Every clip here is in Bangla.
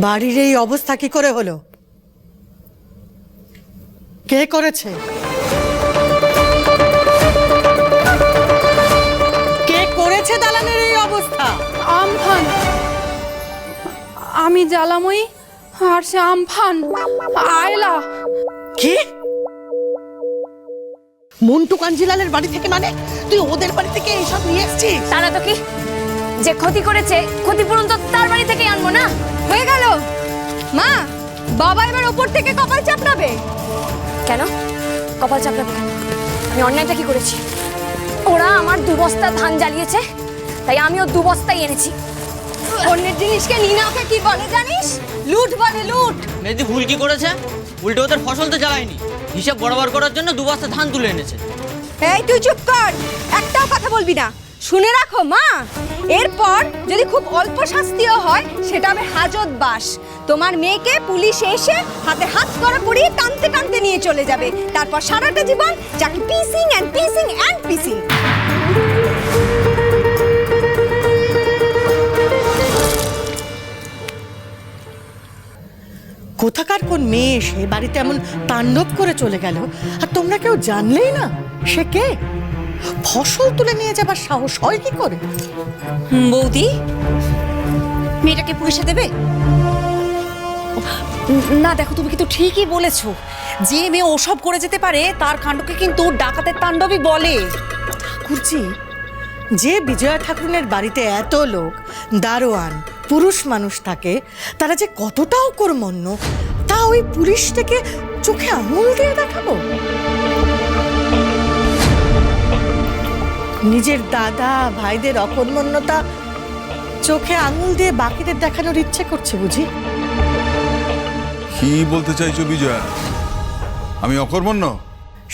বাড়ির এই অবস্থা কি করে হলো? কে করেছে? কে করেছে দালানের এই অবস্থা? আমফান। আমি জ্বালাময়ী আর সে আমফান আয়লা। কি? মন্টু কাঞ্জিলালের বাড়ি থেকে? মানে তুই ওদের বাড়ি থেকে এইসব নিয়ে এসেছিস? তারা তো কি, যে ক্ষতি করেছে ক্ষতিপূরণ তো তার বাড়ি থেকেই আনবো না? হয়ে গেল মা, বাবা এবার ওপর থেকে কপাল চাপড়াবে। কেন কপাল চাপড়াবে কেন? আমি অন্যায়টা কি করেছি? ওরা আমার 2 বস্তা ধান জ্বালিয়েছে, তাই আমিও 2 বস্তাই এনেছি। অন্যের জিনিসকে নিনাকে কি বলে জানিস? লুট বলে, লুট। মেয়েদি ভুল কি করেছে? উল্টে ওদের ফসল তো জ্বালায়নি, হিসাব বরাবর করার জন্য 2 বস্তা ধান তুলে এনেছে। এই তুই চুপ কর, একটাও কথা বলবি না। শুনে রাখো মা, এরপর যদি খুব অল্প শাস্তিও হয় সেটা হবে হাজতবাস। তোমার মেয়েকে পুলিশ এসে হাতে হাত করা পরিয়ে টানতে টানতে নিয়ে চলে যাবে, তারপর সারাটা জীবন যাকে পিসিং অ্যান্ড পিসিং অ্যান্ড পিসিং। কোথাকার কোন মেয়ে এসে বাড়িতে এমন তাণ্ডব করে চলে গেল, আর তোমরা কেউ জানলেই না? সে কে? ফসল তুলে নিয়ে যাবার সাহস হয় কি করে? বৌদি, মেয়েটাকে পুলিশে দেবে না? দেখো, তুমি কিন্তু ঠিকই বলেছো, যে মেয়ে ওসব করে যেতে পারে তার কাণ্ডকে কিন্তু ডাকাতের তাণ্ডবই বলে। ঠাকুরজি, যে বিজয়া ঠাকুরের বাড়িতে এত লোক, দারোয়ান, পুরুষ মানুষ থাকে, তারা যে কতটা অকর্মণ্য, তা ওই পুলিশটাকে চোখে আঙুল দিয়ে দেখাবো? নিজের দাদা ভাইদের অকর্মণ্যতা চোখে আঙুল দিয়ে বাকিদের দেখানোর ইচ্ছে করছে বুঝি? কি বলতে চাইছো বিজয়া? আমি অকর্মণ্য?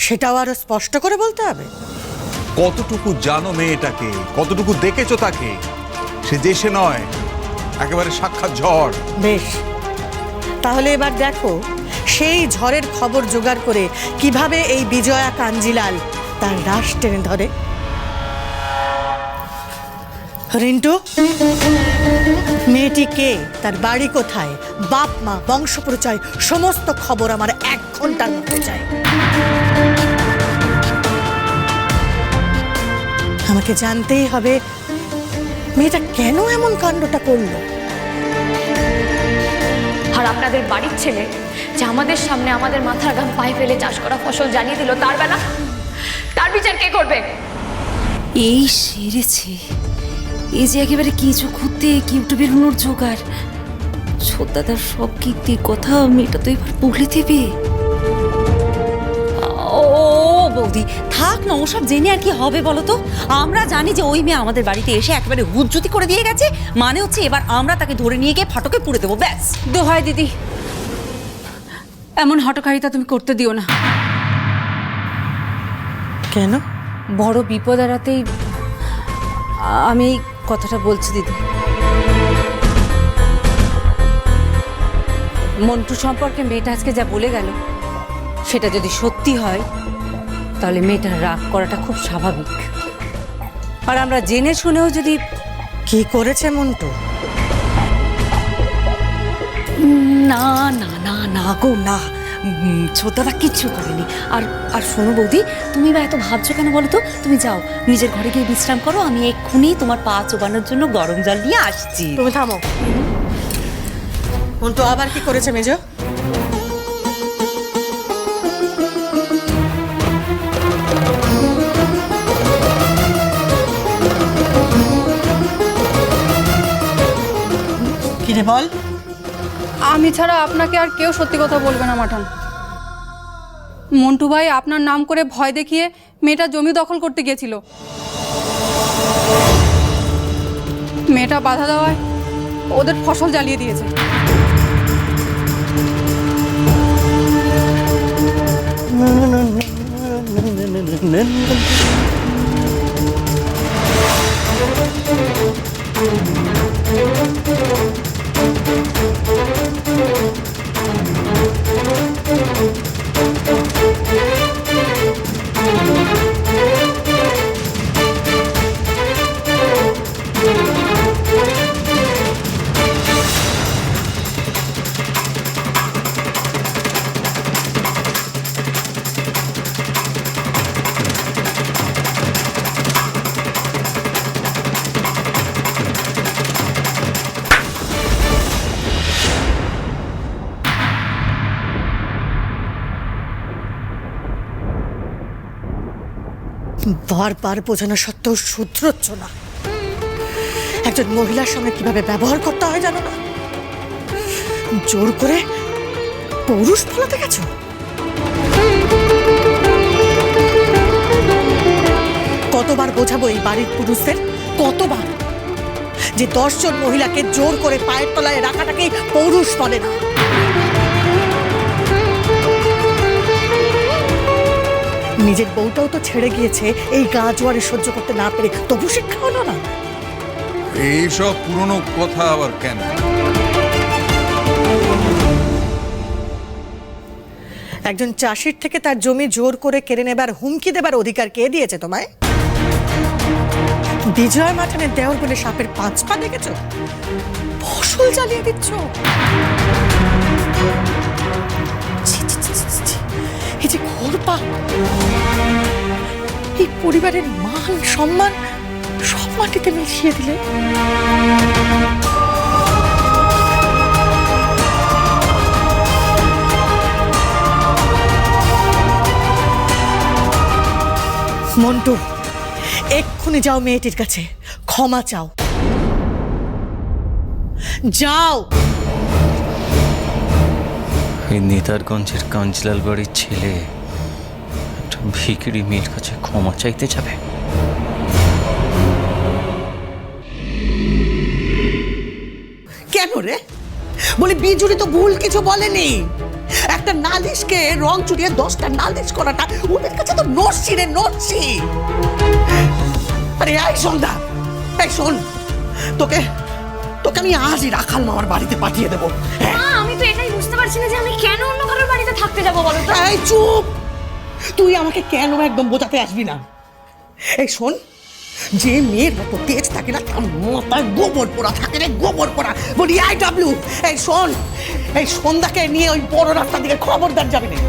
সেটাও আরো স্পষ্ট করে বলতে হবে। কতটুকু জানো মেয়েটাকে? কতটুকু দেখেছো তাকে? সে যে সে নয়, একেবারে সাক্ষাৎ ঝড়। বেশ, তাহলে এবার দেখো সেই ঝড়ের খবর জোগাড় করে কিভাবে এই বিজয়া কাঞ্জিলাল তার রাশ টেনে ধরে। রিন্টু, মেয়েটি কে, তার বাড়ি কোথায়, বাপ মা, বংশ পরিচয়, সমস্ত খবর আমার 1 ঘন্টার মধ্যে চাই। আমাকে জানতেই হবে মেয়েটা কেন এমন কাণ্ডটা করলো। আর আপনাদের বাড়ির ছেলে যে আমাদের সামনে আমাদের মাথার ঘাম পায়ে ফেলে চাষ করা ফসল জ্বালিয়ে দিল, তার বেলা তার বিচার কে করবে? এই সেরেছে, এই যে একেবারে কিছু খুঁজতে কি উঠে বেরোনোর জোগাড়। ছোটদাদার সব কীর্তির কথা মেয়েটা তো এবার বলে দেবে। ও বৌদি, থাক না, ওসব জেনে আর কি হবে বলো তো? আমরা জানি যে ওই মেয়ে আমাদের বাড়িতে এসে একেবারে হুজ্জুতি করে দিয়ে গেছে, মানে হচ্ছে এবার আমরা তাকে ধরে নিয়ে গিয়ে ফাটকে পুড়ে দেবো, ব্যাস। দোহাই দিদি, এমন হটকারিতা তুমি করতে দিও না। কেন? বড় বিপদ এড়াতেই আমি এই কথাটা বলছি দিদি। মন্টু সম্পর্কে মেয়েটা আজকে যা বলে গেল, সেটা যদি সত্যি হয় তাহলে মেয়েটার রাগ করাটা খুব স্বাভাবিক। আর আমরা জেনে শুনেও যদি... কি করেছে মন্টু? না না না না গো না, ছোটদাদা কিচ্ছু করেনি। আর আর শোনো বৌদি, তুমি বা এত ভাবছো কেন বলো তো? তুমি যাও, নিজের ঘরে গিয়ে বিশ্রাম করো, আমি এক্ষুনি তোমার পা চোবানোর জন্য গরম জল নিয়ে আসছি। তুমি থামো। মন্টু আবার কি করেছে মেজো? কিরে বল। আমি ছাড়া আপনাকে আর কেউ সত্যি কথা বলবে না মাঠান। মন্টু ভাই আপনার নাম করে ভয় দেখিয়ে মেয়েটা জমি দখল করতে গিয়েছিল। মেয়েটা বাধা দেওয়ায় ওদের ফসল জ্বালিয়ে দিয়েছে। বারবার বোঝানো সত্ত্বেও শুধরোচ্ছ না। একজন মহিলার সঙ্গে কিভাবে ব্যবহার করতে হয় জানো না? জোর করে পৌরুষ ফলাতে গেছো। কতবার বোঝাবো এই বাড়ির পুরুষদের, কতবার যে 10 জন মহিলাকে জোর করে পায়ের তলায় রাখাটাকেই পৌরুষ বলে না। নিজের বউটাও তো ছেড়ে গিয়েছে এই গা জোয়ারে সহ্য করতে না পেরে, তবু শিক্ষা হলো না। এইসব পুরনো কথা আবার কেন? একজন চাষির থেকে তার জমি জোর করে কেড়ে নেবার হুমকি দেবার অধিকার কে দিয়েছে তোমায়? বিজয় মাঠানের দেওর বলে সাপের 5 পা দেখেছো? ফসল জ্বালিয়ে দিচ্ছ। ছি, ছি, ছি, ছি, ছি। এই যে ঘোর পাপ, এই পরিবারের মান সম্মান সব মাটিতে মিশিয়ে দিলে। মন্টু, এক্ষুনি যাও মেয়েটির কাছে, ক্ষমা চাও। যাও। এই নেতারগঞ্জের কাঞ্চলাল বাড়ির ছেলে একটা ভিখিরি মেয়ের কাছে ক্ষমা চাইতে যাবে? কেন রে? বলি বিজুরি তো ভুল কিছু বলেনি। একটা নালিশকে রং চুরিয়ে 10টা নালিশ করাটা ওদের কাছে তো নড়ছি রে, নড়ছি। আরে এই সন্ধ্যা, এই শোন, তোকে তোকে আমি আজই রাখাল মামার বাড়িতে পাঠিয়ে দেবো। আমি তো এটাই বুঝতে পারছি না যে আমি কেন অন্য কারোর বাড়িতে থাকতে যাবো বলো তো। এই চুপ, তুই আমাকে কেন একদম বোঝাতে আসবি না। এই শোন, যে মেয়ের মতো তেজ থাকে না তার মাথায় গোবর পোড়া থাকে রে, গোবর পোড়া। বলি আই ডাব্লিউ, এই শোন, এই সন্ধ্যাকে নিয়ে ওই বড় রাস্তা দিকে খবরদার যাবি না।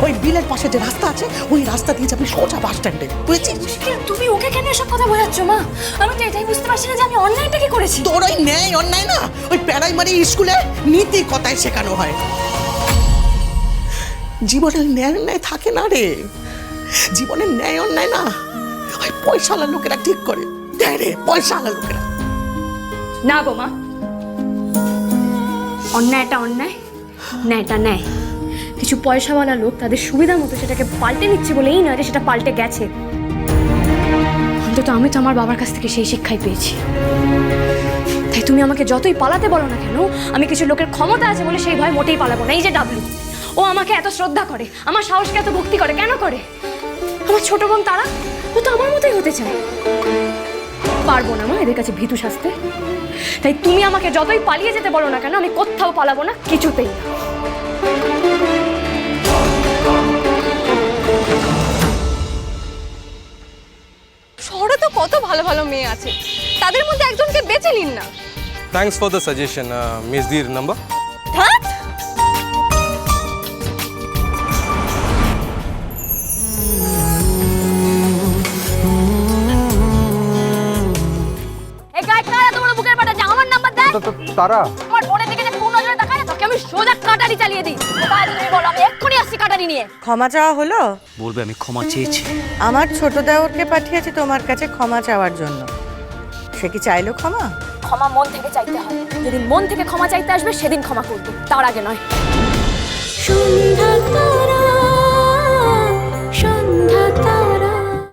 ওই বিলের পাশে যে রাস্তা আছে ওই রাস্তা দিয়ে যাবি সোজা বাস স্ট্যান্ডে, বুঝেছিস? তুমি ওকে কেন এসব কথা বোঝাচ্ছ মা? আমি তো এটাই বুঝতে পারছি না যে আমি অন্যায়টা কি করেছি। তোর ওই ন্যায় অন্যায় না ওই প্রাইমারি স্কুলে নীতি কথায় শেখানো হয়। জীবনে ন্যায় অন্যায় থাকে না রে, জীবনের ন্যায় অন্যায় না ওই পয়সাওয়ালা লোকেরা ঠিক করে দেয় রে, পয়সাওয়ালা লোকেরা। না গো মা, অন্যায়টা অন্যায়, ন্যায়টা ন্যায়। কিছু পয়সাওয়ালা লোক তাদের সুবিধা মতো সেটাকে পাল্টে নিচ্ছে বলেই নয় যে সেটা পাল্টে গেছে। অন্তত আমি তো আমার বাবার কাছ থেকে সেই শিক্ষাই পেয়েছি। তাই তুমি আমাকে যতই পালাতে বলো না কেন, আমি কিছু লোকের ক্ষমতা আছে বলে সেই ভয় মোটেই পালাবো না। এই যে ডাবলু, ও আমাকে এত শ্রদ্ধা করে, আমার সাহসকে এত ভক্তি করে, কেন করে? আমার ছোট বোন তারা, ও তো আমার মতোই হতে চায়। পারবো না মা এদের কাছে ভীতু সাজতে। তাই তুমি আমাকে যতই পালিয়ে যেতে বলো না কেন, আমি কোথাও পালাবো না, কিছুতেই না। শহরে তো কত ভালো ভালো মেয়ে আছে, তাদের মধ্যে একজনকে বেছে নিন না। Thanks for the suggestion. Miss Dir number? ধ্যাৎ, এই গায়ে কারা তোমার বুকের পাটা যা আমার নাম্বার দেয়। তারা আমার বোনের দিকে যে কোন নজরে তাকায় না, তোকে আমি সোজা কাটারি চালিয়ে দিই। কোথায় তুমি বলো, আমি এক্ষুনি আসছি কাটারি নিয়ে। ক্ষমা চাওয়া হলো? বলবে আমি ক্ষমা চেয়েছি। আমার ছোট দেওরকে পাঠিয়েছি তোমার কাছে ক্ষমা চাওয়ার জন্য। সে কি চাইলো ক্ষমা? ক্ষমা মন থেকে চাইতে হয়। যেদিন মন থেকে ক্ষমা চাইতে আসবে সেদিন ক্ষমা করবো, তার আগে নয়। সন্ধ্যা তারা